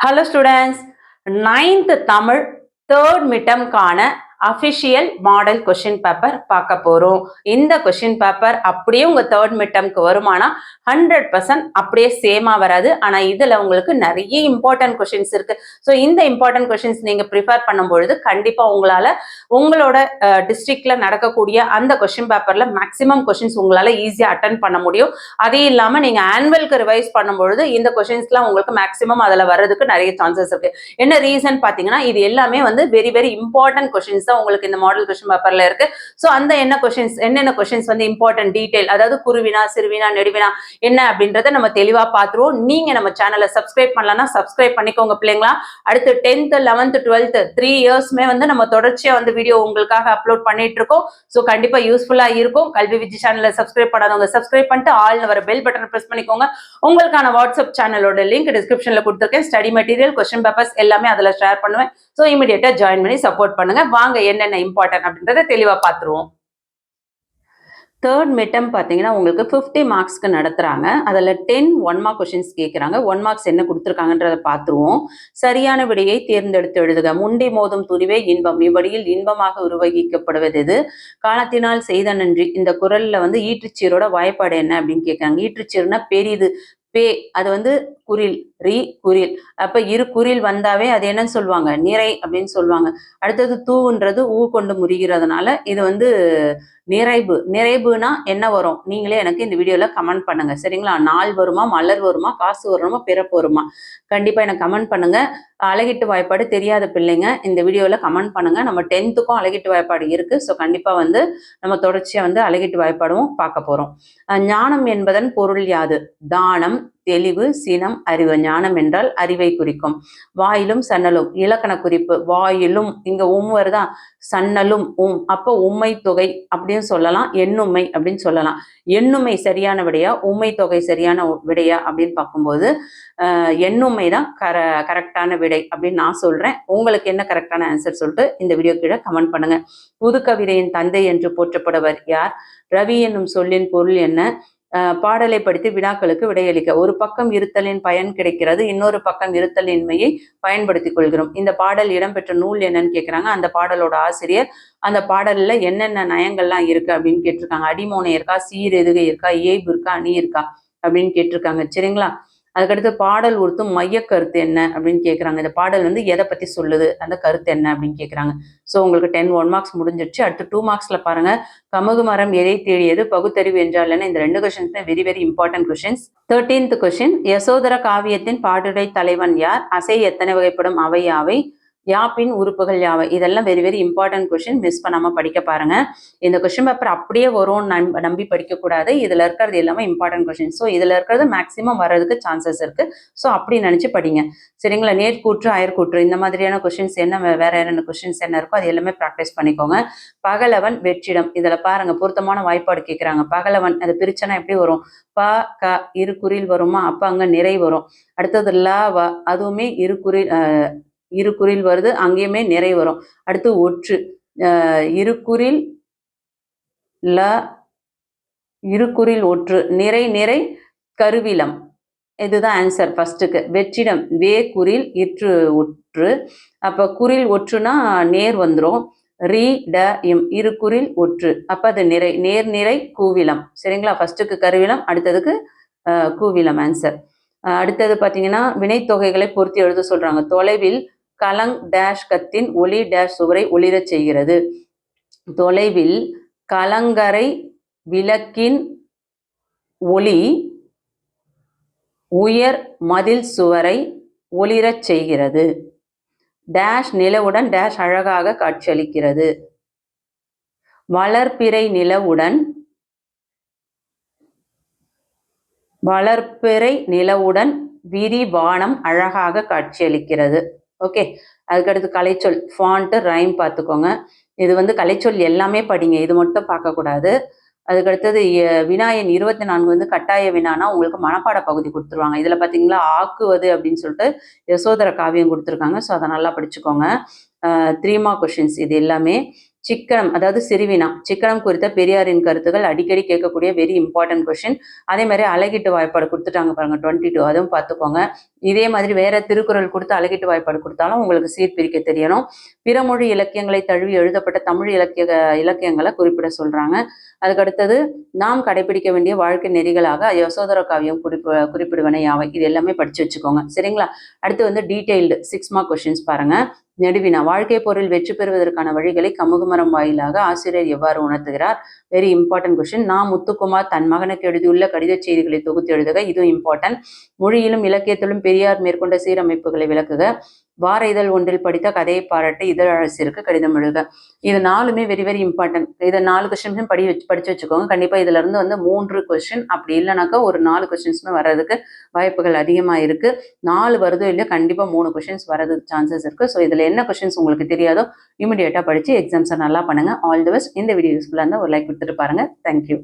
Hello students, 9th Tamil third midterm கான official model question paper பார்க்க போகிறோம். இந்த கொஷின் பேப்பர் அப்படியே உங்கள் தேர்ட் மிட்டம்க்கு வருமானா 100% அப்படியே சேமாக வராது. ஆனால் இதில் உங்களுக்கு நிறைய இம்பார்ட்டன்ட் கொஷின்ஸ் இருக்குது. ஸோ இந்த இம்பார்ட்டன்ட் கொஷின்ஸ் நீங்கள் ப்ரிஃபர் பண்ணும்பொழுது கண்டிப்பாக உங்களால் உங்களோட டிஸ்ட்ரிக்டில் நடக்கக்கூடிய அந்த கொஷின் பேப்பரில் மேக்ஸிமம் கொஷின்ஸ் உங்களால் ஈஸியாக அட்டன் பண்ண முடியும். அதே இல்லாமல் நீங்கள் ஆனுவலுக்கு ரிவைஸ் பண்ணும்பொழுது இந்த கொஷின்ஸ்லாம் உங்களுக்கு மேக்ஸிமம் அதில் வர்றதுக்கு நிறைய சான்சஸ் இருக்குது. என்ன ரீசன் பார்த்தீங்கன்னா இது எல்லாமே வந்து வெரி வெரி இம்பார்ட்டன்ட் கொஷின்ஸ் தான் உங்களுக்கு இந்த மாடல் கொஸ்டின் பேப்பர்ல இருக்கு. சோ அந்த என்னென்ன கொஸ்டின்ஸ் வந்து இம்பார்ட்டன்ட் டீடைல், அதாவது குருவினா சிறுவினா நெடுவினா என்ன அப்படின்றத நம்ம தெளிவா பார்த்துருவோம். நீங்க நம்ம சேனலை சப்ஸ்கிரைப் பண்ணலன்னா சப்ஸ்கிரைப் பண்ணிக்கோங்க பிள்ளைங்களா. அடுத்து 10th 11th 12th 3 இயர்ஸ்மே வந்து நம்ம தொடர்ச்சியா வந்து வீடியோ உங்களுக்காக அப்லோட் பண்ணிட்டு இருக்கோம். ஸோ கண்டிப்பா யூஸ்ஃபுல்லா இருக்கும். கல்வி விஜய் சேனலை சப்ஸ்கிரைப் பண்ணாதவங்க சப்ஸ்கிரைப் பண்ணிட்டு ஆல்னு வர பெல் பட்டனை பிரஸ் பண்ணிக்கோங்க. உங்களுக்கான வாட்ஸ்அப் சேனலோட லிங்க் டிஸ்கிரிப்ஷன்ல கொடுத்துருக்கேன். ஸ்டடி மெட்டீரியல் கொஸ்டின் பேப்பர்ஸ் எல்லாமே அதுல ஷேர் பண்ணுவேன். ஸோ இமீடியட்டா ஜாயின் பண்ணி சப்போர்ட் பண்ணுங்க. வாங்க என்னென்ன இம்பார்ட்டன்ட் அப்படின்றத தெளிவா பார்த்துருவோம். தேர்ட் மிட்டம் பார்த்தீங்கன்னா உங்களுக்கு 50 மார்க்ஸ்க்கு நடத்துறாங்க. அதில் 10 1 மார்க் கொஷின்ஸ் கேட்குறாங்க. 1 மார்க்ஸ் என்ன கொடுத்துருக்காங்கன்றதை பார்த்துருவோம். சரியான விடையை தேர்ந்தெடுத்து எழுதுக. முண்டி மோதும் துணிவே இன்பம், இவ்வடியில் இன்பமாக உருவகிக்கப்படுவது எது? காலத்தினால் செய்த நன்றி. இந்த குரல்ல வந்து ஈற்றுச்சீரோட வாய்ப்பாடு என்ன அப்படின்னு கேட்குறாங்க. ஈற்றுச்சீர்னா பெரிது, பே அது வந்து குறில், ரி குறில். அப்ப இரு குறில் வந்தாவே அது என்னன்னு சொல்லுவாங்க, நிறை அப்படின்னு சொல்லுவாங்க. அடுத்தது தூன்றது ஊ கொண்டு முறிகிறதுனால இது வந்து நிறைவு. நிறைவுனா என்ன வரும்? நீங்களே எனக்கு இந்த வீடியோல கமெண்ட் பண்ணுங்க சரிங்களா? நாள் வருமா, மலர் வருமா, காசு வருமா, பிறப்பு வருமா? கண்டிப்பா எனக்கு கமெண்ட் பண்ணுங்க. அழகிட்டு வாய்ப்பாடு தெரியாத பிள்ளைங்க இந்த வீடியோல கமெண்ட் பண்ணுங்க. நம்ம 10th அழகிட்டு வாய்ப்பாடு இருக்கு. ஸோ கண்டிப்பா வந்து நம்ம தொடர்ச்சியா வந்து அழகிட்டு வாய்ப்பாடும் பார்க்க போறோம். ஞானம் என்பதன் பொருள் யாது? தானம், தெளிவு, சினம், அறிவு. ஞானம் என்றால் அறிவை குறிக்கும். வாயிலும் சன்னலும் இலக்கண குறிப்பு. வாயிலும் இங்க வருதா, சன்னலும் அப்போ உம்மை தொகை அப்படின்னு சொல்லலாம், எண்ணுமை அப்படின்னு சொல்லலாம். எண்ணுமை சரியான விடையா, உம்மை தொகை சரியான விடையா அப்படின்னு பார்க்கும்போது எண்ணுமை தான் கரெக்டான விடை அப்படின்னு நான் சொல்றேன். உங்களுக்கு என்ன கரெக்டான ஆன்சர் சொல்லிட்டு இந்த வீடியோ கீழே கமெண்ட் பண்ணுங்க. புது கவிதையின் தந்தை என்று போற்றப்படுவர் யார்? ரவி என்னும் சொல்லின் பொருள் என்ன? பாடலை படித்து வினாக்களுக்கு விடையளிக்க. ஒரு பக்கம் இருத்தலின் பயன் கிடைக்கிறது, இன்னொரு பக்கம் இருத்தலின்மையை பயன்படுத்திக் கொள்கிறோம். இந்த பாடல் இடம்பெற்ற நூல் என்னன்னு கேட்குறாங்க. அந்த பாடலோட ஆசிரியர். அந்த பாடல்ல என்னென்ன நயங்கள்லாம் இருக்கு அப்படின்னு கேட்டிருக்காங்க. அடிமோனை இருக்கா, சீர் எதுகை இருக்கா, ஏய்பு இருக்கா, அணி இருக்கா அப்படின்னு கேட்டிருக்காங்க சரிங்களா? அதுக்கடுத்து பாடல் உறுத்தும் மைய கருத்து என்ன அப்படின்னு கேட்குறாங்க. இந்த பாடல் வந்து எதை பற்றி சொல்லுது, அந்த கருத்து என்ன அப்படின்னு கேட்குறாங்க. ஸோ உங்களுக்கு 10 1 மார்க்ஸ் முடிஞ்சிருச்சு. அடுத்து 2 மார்க்ஸில் பாருங்க. கமுகு மரம் எதை தேடியது, பகுத்தறிவு என்றால் என்ன? இந்த 2 கொஸ்டின்ஸ் தான் very very important questions. 13th question, Yasodhara காவியத்தின் பாடுடை தலைவன் யார்? அசை எத்தனை வகைப்படும், அவை யாவை? யாப்பின் உறுப்புகள் யாவை? இதெல்லாம் very very important question. Miss பண்ணாம படிக்க பாருங்க. இந்த கொஸ்டின் பேப்பர் அப்படியே வரும்னு நம்பி படிக்கக்கூடாது. இதுல இருக்கிறது எல்லாமே இம்பார்ட்டன்ட் கொஸ்டின். ஸோ இதுல இருக்கிறது மேக்ஸிமம் வர்றதுக்கு சான்சஸ் இருக்கு. ஸோ அப்படி நினைச்சு படிங்க சரிங்களா? நேர்கூற்று, அயற்கூற்று இந்த மாதிரியான கொஸ்டின்ஸ் என்ன, வேற என்னென்ன கொஸ்டின்ஸ் என்ன இருக்கோ அது எல்லாமே ப்ராக்டிஸ் பண்ணிக்கோங்க. பகலவன், வெற்றிடம் இதுல பாருங்க பொருத்தமான வாய்ப்பாடு கேட்குறாங்க. பகலவன் அது பிரிச்சனா எப்படி வரும்? ப க இரு குறில் வருமா? அப்ப அங்க நிறை வரும். அடுத்தது ல வ அதுவுமே இரு குறில் வருது, அங்கேயுமே நிறை வரும். அடுத்து ஒற்று, இருகுறில் ல இருகுறில் ஒற்று, நிறை நிறை கருவிலம். இதுதான் ஆன்சர் ஃபர்ஸ்ட்டுக்கு. வெற்றிடம் வே குறில் இற்று ஒற்று. அப்ப குறில் ஒற்றுனா நேர் வந்துடும். ரி ட இம் இரு குறில் ஒற்று. அப்ப அது நிறை, நேர் நிறை கூவிலம் சரிங்களா? ஃபர்ஸ்ட்டுக்கு கருவிலம், அடுத்ததுக்கு கூவிலம் ஆன்சர். அடுத்தது பார்த்தீங்கன்னா வினைத்தொகைகளை பொருத்தி எழுத சொல்றாங்க. தொலைவில் கலங் டேஷ் கத்தின் ஒளி டேஷ் சுவரை ஒளிரச் செய்கிறது. தொலைவில் கலங்கரை விளக்கின் ஒளி உயர் மதில் சுவரை ஒளிரச் செய்கிறது. டேஷ் நிலவுடன் டேஷ் அழகாக காட்சியளிக்கிறது. வளர்பிறை நிலவுடன் விரிவானம் அழகாக காட்சியளிக்கிறது. ஓகே. அதுக்கடுத்து கலைச்சொல் ஃபாண்ட்டு ரைம் பார்த்துக்கோங்க. இது வந்து கலைச்சொல் எல்லாமே படிங்க, இது மட்டும் பார்க்கக்கூடாது. அதுக்கடுத்தது வினாயன் 24 வந்து கட்டாய வினானா உங்களுக்கு மனப்பாட பகுதி கொடுத்துருவாங்க. இதில் பார்த்தீங்களா ஆக்குவது அப்படின்னு சொல்லிட்டு யசோதர காவியம் கொடுத்துருக்காங்க. ஸோ அதை நல்லா படிச்சுக்கோங்க. 3 மார்க் கொஷின்ஸ் இது எல்லாமே. சிக்கனம் அதாவது சிறுவினா சிக்கனம் குறித்த பெரியாரின் கருத்துக்கள் அடிக்கடி கேட்கக்கூடிய வெரி இம்பார்ட்டன்ட் கொஸ்டின். அதே மாதிரி அழகிட்டு வாய்ப்பாடு கொடுத்துட்டாங்க பாருங்க 22, அதுவும் பார்த்துக்கோங்க. இதே மாதிரி வேற திருக்குறள் கொடுத்து அழகிட்டு வாய்ப்பாடு கொடுத்தாலும் உங்களுக்கு சீர்பிரிக்க தெரியணும். பிறமொழி இலக்கியங்களை தழுவி எழுதப்பட்ட தமிழ் இலக்கியங்களை குறிப்பிட சொல்றாங்க. அதுக்கு அடுத்தது நாம் கடைபிடிக்க வேண்டிய வாழ்க்கை நெறிகளாக யசோதர காவியம் குறிப்பிடுவன யாவை, இது எல்லாமே படிச்சு வச்சுக்கோங்க. சரிங்களா? அடுத்து வந்து டீடைல்டு 6 மார்க் கொஸ்டின்ஸ் பாருங்க. நெடுவினா வாழ்க்கை பொருள் வெற்றி பெறுவதற்கான வழிகளை கமுகுமரம் வாயிலாக ஆசிரியர் எவ்வாறு உணர்த்துகிறார்? Very important question. முத்துக்குமார் தன் மகனுக்கு எழுதியுள்ள கடித செய்திகளை தொகுத்து எழுதுக, இதுவும் இம்பார்ட்டன்ட். மொழியிலும் இலக்கியத்திலும் பெரியார் மேற்கொண்ட சீரமைப்புகளை விளக்குக. வார இதழ் ஒன்றில் படித்த கதையை பாராட்டு இதழரசிற்கு கடிதம் எழுதுக. இது 4மே வெரி வெரி இம்பார்ட்டன்ட். இதை 4 கொஸ்டின்ஸும் படிச்சு வச்சுக்கோங்க. கண்டிப்பா இதுல இருந்து வந்து 3 கொஸ்டின், அப்படி இல்லைனாக்கா ஒரு 4 கொஸ்டின்ஸுமே வர்றதுக்கு வாய்ப்புகள் அதிகமா இருக்கு. 4 வருதோ இல்லையோ கண்டிப்பா 3 கொஸ்டின்ஸ் வரதுக்கு சான்சஸ் இருக்கு. ஸோ இதுல என்ன கொஸ்டின்ஸ் உங்களுக்கு தெரியாதோ இமிடியேட்டா படிச்சு எக்ஸாம்ஸை நல்லா பண்ணுங்க. All the best. இந்த வீடியோ யூஸ்ஃபுல்லா இருந்தால் ஒரு லைக் கொடுத்துட்டு பாருங்க. தேங்க்யூ.